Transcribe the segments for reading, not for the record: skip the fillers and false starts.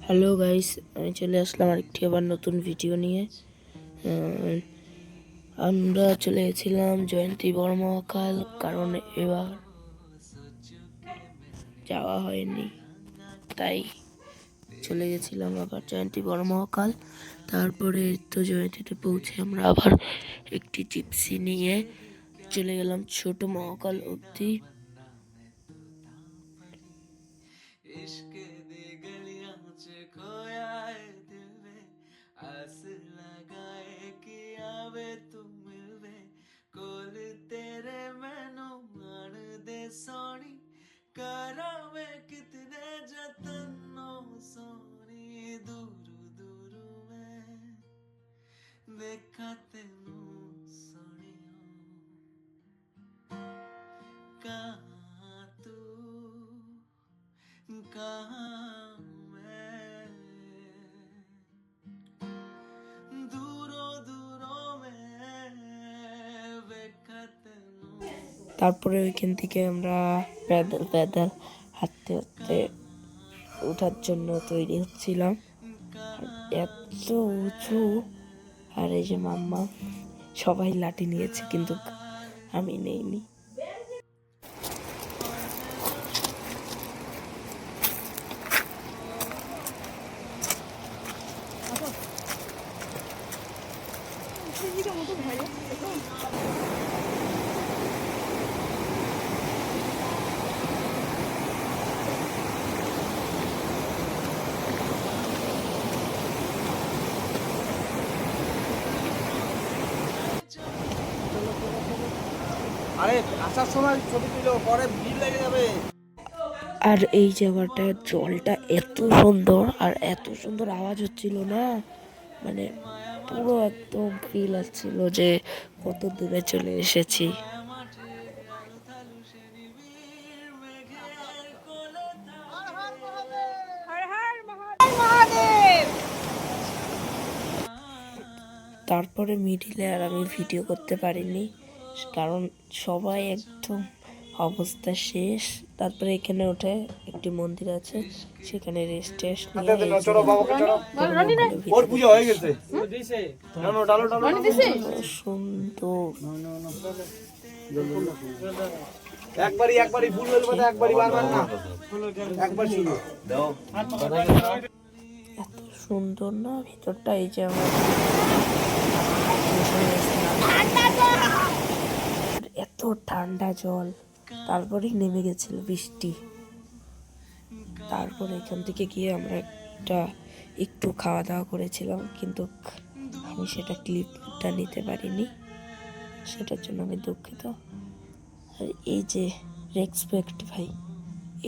Hello guys, আমি চলে আসলাম আরেকটি আবার নতুন ভিডিও নিয়ে। আমরা চলে গেছিলাম জয়ন্তী বড় মহাকাল, কারণ এবার যাওয়া হয়নি, তাই চলে গেছিলাম আবার জয়ন্তী বড় মহাকাল। তারপরে তো জয়ন্তীতে পৌঁছে আমরা আবার একটি জিপসি নিয়ে চলে গেলাম ছোট মহাকাল অবধি। आस लगाए कि आवे तू मिलवे कोल तेरे मैनू मान दे सोनी करावे कितने जतनो सोनी दूर दूर में देखा तेनू सोनी कहाँ तू कहाँ তারপরে ওইখান থেকে আমরা প্যাদল প্যাদল হাঁটতে হাঁটতে ওঠার জন্য তৈরি হচ্ছিলাম। এত উঁচু, আর এই যে মাম্মা সবাই লাঠি নিয়েছে কিন্তু আমি নেইনি। আরে আসার সময় ছবি তুলো, পরে ভিড় লেগে যাবে। আর এই জায়গাটার জলটা এত সুন্দর, আর এত সুন্দর আওয়াজ হচ্ছিল না, মানে পুরো একদম ফিল আসছিল যে কত দূরে চলে এসেছি। তারপরে মিডিলে আর আমি ভিডিও করতে পারিনি, কারণ সবাই একদম অবস্থা শেষ। তারপরে এখানে উঠে একটি মন্দির আছে, সেখানে রেস্ট টেস্ট নিয়ে একবারই ফুল একবারই বারবার না, একবার শুরু দাও। এত সুন্দর না ভিতরটা, এই যে আমার এত ঠান্ডা জল, তারপরেই নেমে গেছিল বৃষ্টি। তারপর এখান থেকে গিয়ে আমরা একটু খাওয়া দাওয়া করেছিলাম, কিন্তু আমি সেটা ক্লিপটা নিতে পারিনি, সেটার জন্য আমি দুঃখিত। আর এই যে রেসপেক্ট ভাই,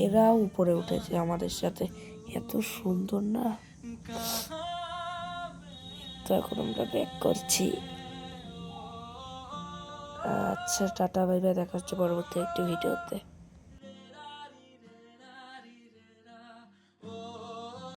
এরাও উপরে উঠেছে আমাদের সাথে, এত সুন্দর না। তো এখন আমরা ব্যাক করছি। আচ্ছা, টাটা বাই বাই, দেখা হচ্ছে পরবর্তী একটি ভিডিওতে।